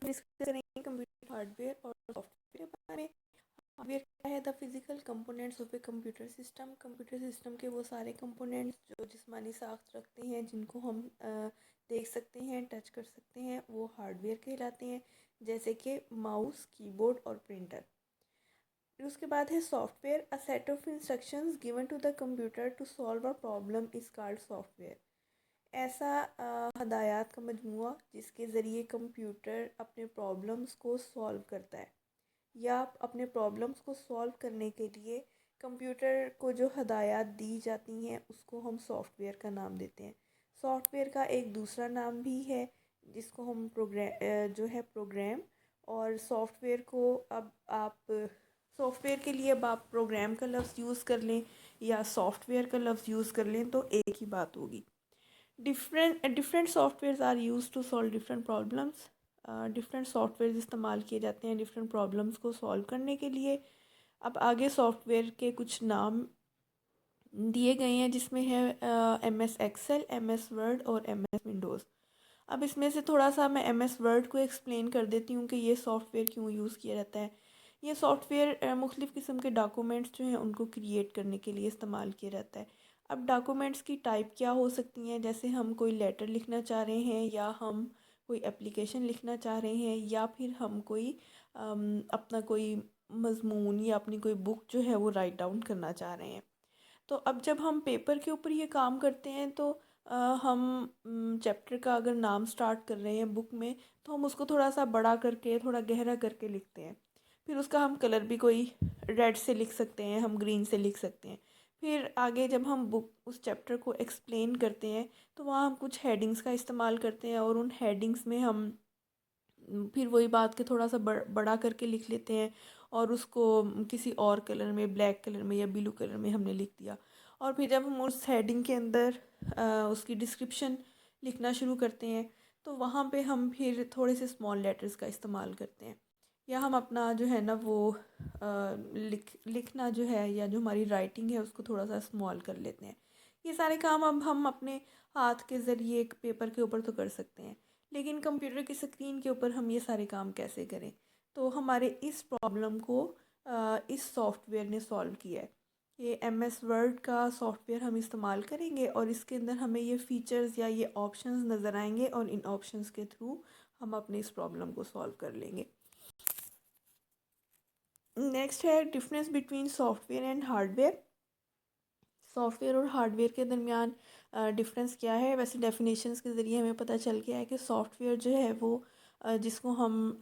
Discuss करेंगे computer hardware और software के बारे में। हार्डवेयर क्या है? The physical components of a computer system. Computer system के वो सारे कंपोनेंट्स जो जिस्मानी साख्त रखते हैं, जिनको हम देख सकते हैं, टच कर सकते हैं, वो हार्डवेयर कहलाते हैं, जैसे कि माउस, कीबोर्ड और प्रिंटर। फिर उसके बाद है software. A set of instructions given to the computer to solve a problem is called software. ऐसा हदायत का मजमूआ जिसके ज़रिए कंप्यूटर अपने प्रॉब्लम्स को सॉल्व करता है, या अपने प्रॉब्लम्स को सॉल्व करने के लिए कंप्यूटर को जो हदायत दी जाती हैं उसको हम सॉफ्टवेयर का नाम देते हैं। सॉफ्टवेयर का एक दूसरा नाम भी है जिसको हम जो है प्रोग्राम। और सॉफ्टवेयर को अब आप सॉफ्टवेयर के लिए अब आप प्रोग्राम का लफ्ज़ यूज़ कर लें या सॉफ्टवेयर का लफ्ज़ यूज़ कर लें तो एक ही बात होगी। Different software are use to solve different problems. Different software इस्तेमाल किए जाते हैं डिफरेंट प्रॉब्लम्स को सॉल्व करने के लिए। अब आगे सॉफ्टवेयर के कुछ नाम दिए गए हैं, जिसमें है M S Excel, M S Word और एम एस विंडोज़। अब इसमें से थोड़ा सा मैं एम एस वर्ड को एक्सप्लेन कर देती हूँ कि ये सॉफ्टवेयर क्यों यूज़ किया जाता है। ये सॉफ्टवेयर मुख्तलिफ़ किस्म के डॉक्यूमेंट्स जो हैं उनको क्रिएट करने के लिए इस्तेमाल किया जाता है। अब डॉक्यूमेंट्स की टाइप क्या हो सकती हैं? जैसे हम कोई लेटर लिखना चाह रहे हैं, या हम कोई एप्लीकेशन लिखना चाह रहे हैं, या फिर हम कोई अपना कोई मज़मून या अपनी कोई बुक जो है वो राइट डाउन करना चाह रहे हैं। तो अब जब हम पेपर के ऊपर ये काम करते हैं तो हम चैप्टर का अगर नाम स्टार्ट कर रहे हैं बुक में, तो हम उसको थोड़ा सा बड़ा करके, थोड़ा गहरा करके लिखते हैं। फिर उसका हम कलर भी कोई रेड से लिख सकते हैं, हम ग्रीन से लिख सकते हैं। फिर आगे जब हम बुक उस चैप्टर को एक्सप्लेन करते हैं तो वहाँ हम कुछ हेडिंग्स का इस्तेमाल करते हैं, और उन हेडिंग्स में हम फिर वही बात के थोड़ा सा बड़ा करके लिख लेते हैं, और उसको किसी और कलर में, ब्लैक कलर में या ब्लू कलर में हमने लिख दिया। और फिर जब हम उस हेडिंग के अंदर उसकी डिस्क्रिप्शन लिखना शुरू करते हैं तो वहाँ पे हम फिर थोड़े से स्मॉल लेटर्स का इस्तेमाल करते हैं, या हम अपना जो है ना वो लिखना जो है, या जो हमारी राइटिंग है उसको थोड़ा सा स्मॉल कर लेते हैं। ये सारे काम अब हम अपने हाथ के ज़रिए एक पेपर के ऊपर तो कर सकते हैं, लेकिन कंप्यूटर की स्क्रीन के ऊपर हम ये सारे काम कैसे करें? तो हमारे इस प्रॉब्लम को इस सॉफ्टवेयर ने सॉल्व किया है। ये एम एस वर्ड का सॉफ्टवेयर हम इस्तेमाल करेंगे, और इसके अंदर हमें ये फ़ीचर्स या ये ऑप्शंस नज़र आएंगे, और इन ऑप्शंस के थ्रू हम अपने इस प्रॉब्लम को सॉल्व कर लेंगे। नेक्स्ट है difference between software and hardware. Software और हार्डवेयर के दरमियान डिफरेंस क्या है? वैसे डेफिनेशंस के ज़रिए हमें पता चल गया है कि सॉफ्टवेयर जो है वो जिसको हम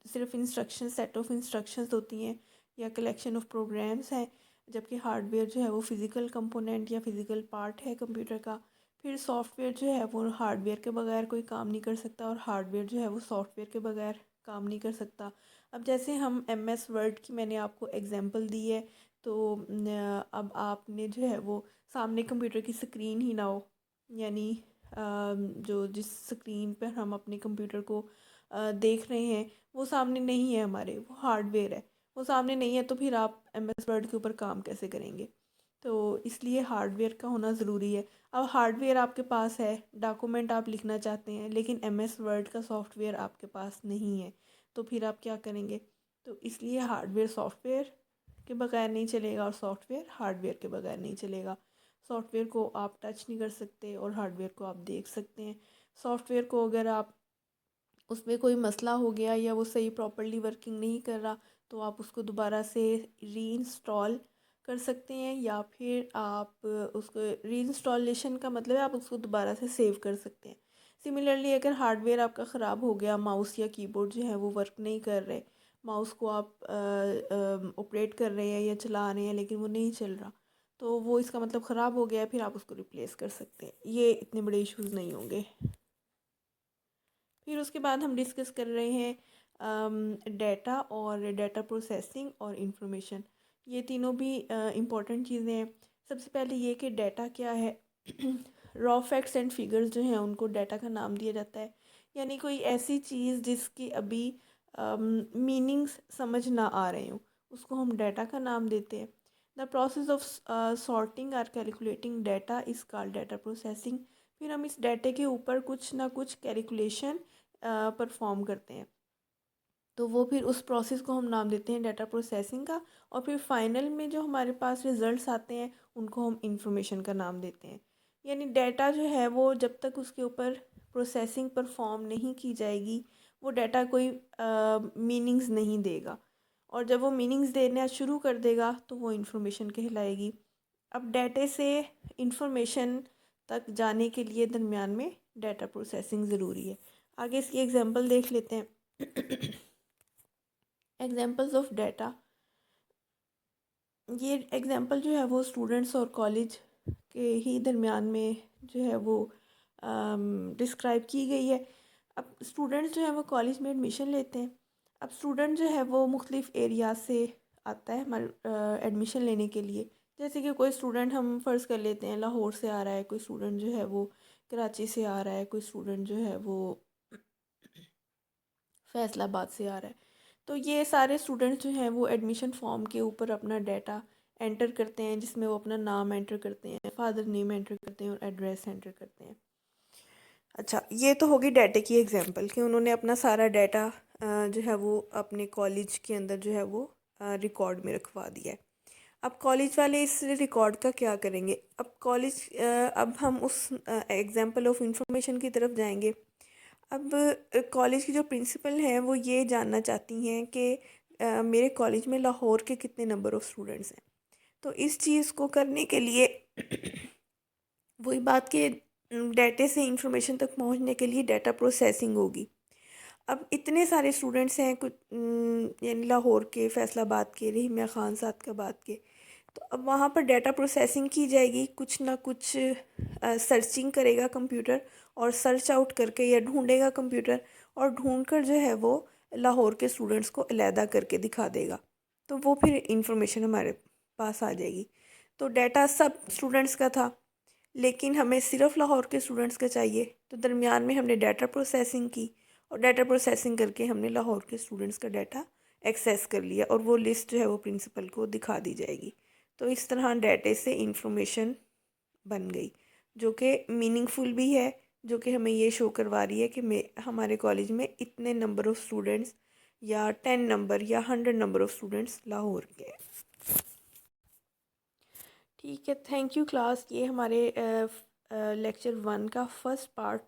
सिर्फ इंस्ट्रक्शन, सेट ऑफ इंस्ट्रक्शंस होती हैं या कलेक्शन ऑफ प्रोग्राम्स हैं, जबकि हार्डवेयर जो है वो फ़िज़िकल कंपोनेंट या फ़िज़िकल पार्ट है कंप्यूटर का। फिर सॉफ्टवेयर जो है वो हार्डवेयर के बगैर कोई काम नहीं कर सकता, और हार्डवेयर जो है वो सॉफ्टवेयर के बगैर काम नहीं कर सकता। अब जैसे हम एम एस वर्ड की मैंने आपको एग्जांपल दी है, तो अब आपने जो है वो सामने कंप्यूटर की स्क्रीन ही ना हो, यानी जो जिस स्क्रीन पर हम अपने कंप्यूटर को देख रहे हैं वो सामने नहीं है हमारे, वो हार्डवेयर है, वो सामने नहीं है, तो फिर आप एम एस वर्ड के ऊपर काम कैसे करेंगे? तो इसलिए हार्डवेयर का होना ज़रूरी है। अब हार्डवेयर आपके पास है, डॉक्यूमेंट आप लिखना चाहते हैं, लेकिन एम एस वर्ड का सॉफ्टवेयर आपके पास नहीं है, तो फिर आप क्या करेंगे? तो इसलिए हार्डवेयर सॉफ्टवेयर के बगैर नहीं चलेगा, और सॉफ्टवेयर हार्डवेयर के बगैर नहीं चलेगा। सॉफ्टवेयर को आप टच नहीं कर सकते, और हार्डवेयर को आप देख सकते हैं। सॉफ्टवेयर को अगर आप उसमें कोई मसला हो गया, या वो सही प्रॉपर्ली वर्किंग नहीं कर रहा, तो आप उसको दोबारा से रीइंस्टॉल कर सकते हैं, या फिर आप उसको रीइंस्टॉलेशन का मतलब है आप उसको दोबारा से सेव कर सकते हैं। सिमिलरली अगर हार्डवेयर आपका ख़राब हो गया, माउस या कीबोर्ड जो है वो वर्क नहीं कर रहे, माउस को आप ऑपरेट कर रहे हैं या चला रहे हैं लेकिन वो नहीं चल रहा, तो वो इसका मतलब ख़राब हो गया है, फिर आप उसको रिप्लेस कर सकते हैं। ये इतने बड़े इश्यूज़ नहीं होंगे। फिर उसके बाद हम डिस्कस कर रहे हैं डेटा और डेटा प्रोसेसिंग और इंफॉर्मेशन। ये तीनों भी इम्पॉर्टेंट चीज़ें हैं। सबसे पहले ये कि डेटा क्या है। रॉ फैक्ट्स एंड फिगर्स जो हैं उनको डेटा का नाम दिया जाता है, यानी कोई ऐसी चीज़ जिसकी अभी मीनिंग्स समझ ना आ रहे हों, उसको हम डेटा का नाम देते हैं। द प्रोसेस ऑफ सॉर्टिंग और calculating data is called data processing. फिर हम इस डाटे के ऊपर कुछ ना कुछ कैलकुलेशन परफॉर्म करते हैं। तो वो फिर उस प्रोसेस को हम नाम देते हैं डाटा प्रोसेसिंग का। और फिर फाइनल में जो हमारे पास रिज़ल्ट्स आते हैं उनको हम इंफॉर्मेशन का नाम देते हैं। यानी डाटा जो है वो जब तक उसके ऊपर प्रोसेसिंग परफॉर्म नहीं की जाएगी वो डाटा कोई मीनिंग्स नहीं देगा, और जब वो मीनिंग्स देना शुरू कर देगा तो वो इंफॉर्मेशन कहलाएगी। अब डाटे से इंफॉर्मेशन तक जाने के लिए दरमियान में डाटा प्रोसेसिंग ज़रूरी है। आगे इसकी एग्जांपल देख लेते हैं। एग्जांपल्स ऑफ डाटा, ये एग्जांपल जो है वो स्टूडेंट्स और कॉलेज के ही दरमियान में जो है वो डिस्क्राइब की गई है। अब स्टूडेंट्स जो है वो कॉलेज में एडमिशन लेते हैं। अब स्टूडेंट जो है वो मुख्तलिफ़ एरिया से आता है हमारे एडमिशन लेने के लिए। जैसे कि कोई स्टूडेंट हम फ़र्ज़ कर लेते हैं लाहौर से आ रहा है, कोई स्टूडेंट जो है वो कराची से आ रहा है, कोई स्टूडेंट जो है वो फैसलाबाद से आ रहा है। तो ये सारे स्टूडेंट्स जो हैं वो एडमिशन फॉर्म के ऊपर अपना डाटा एंटर करते हैं, जिसमें वो अपना नाम एंटर करते हैं, फादर नेम एंटर करते हैं और एड्रेस एंटर करते हैं। अच्छा, ये तो होगी डाटे की एग्जांपल कि उन्होंने अपना सारा डाटा जो है वो अपने कॉलेज के अंदर जो है वो रिकॉर्ड में रखवा दिया है। अब कॉलेज वाले इस रिकॉर्ड का क्या करेंगे? अब कॉलेज अब हम उस एग्जांपल ऑफ इंफॉर्मेशन की तरफ जाएंगे। अब कॉलेज की जो प्रिंसिपल हैं वो ये जानना चाहती हैं कि मेरे कॉलेज में लाहौर के कितने नंबर ऑफ़ स्टूडेंट्स हैं। तो इस चीज़ को करने के लिए वही बात के डाटे से इंफॉर्मेशन तक पहुंचने के लिए डाटा प्रोसेसिंग होगी। अब इतने सारे स्टूडेंट्स हैं, कुछ यानी लाहौर के, फैसलाबाद के, रहीमिया ख़ान सादकाबाद के। तो अब वहाँ पर डाटा प्रोसेसिंग की जाएगी, कुछ ना कुछ सर्चिंग करेगा कंप्यूटर और सर्च आउट करके या ढूंढेगा कंप्यूटर, और ढूंढ कर जो है वो लाहौर के स्टूडेंट्स को अलहदा करके दिखा देगा। तो वो फिर इंफॉर्मेशन हमारे पास आ जाएगी। तो डाटा सब स्टूडेंट्स का था, लेकिन हमें सिर्फ लाहौर के स्टूडेंट्स का चाहिए, तो दरमियान में हमने डाटा प्रोसेसिंग की, और डाटा प्रोसेसिंग करके हमने लाहौर के स्टूडेंट्स का डाटा एक्सेस कर लिया, और वो लिस्ट जो है वो प्रिंसिपल को दिखा दी जाएगी। तो इस तरह डाटे से इंफॉर्मेशन बन गई, जो कि मीनिंगफुल भी है, जो कि हमें ये शो करवा रही है कि हमारे कॉलेज में इतने नंबर ऑफ़ स्टूडेंट्स या 10 नंबर या 100 नंबर ऑफ़ स्टूडेंट्स लाहौर के। ठीक है, थैंक यू क्लास। ये हमारे लेक्चर 1 का फर्स्ट पार्ट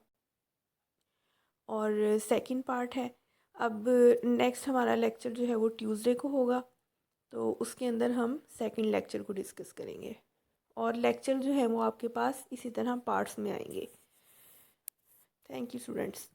और सेकंड पार्ट है। अब नेक्स्ट हमारा लेक्चर जो है वो ट्यूसडे को होगा, तो उसके अंदर हम सेकंड लेक्चर को डिस्कस करेंगे, और लेक्चर जो है वो आपके पास इसी तरह पार्ट्स में आएंगे। Thank you students.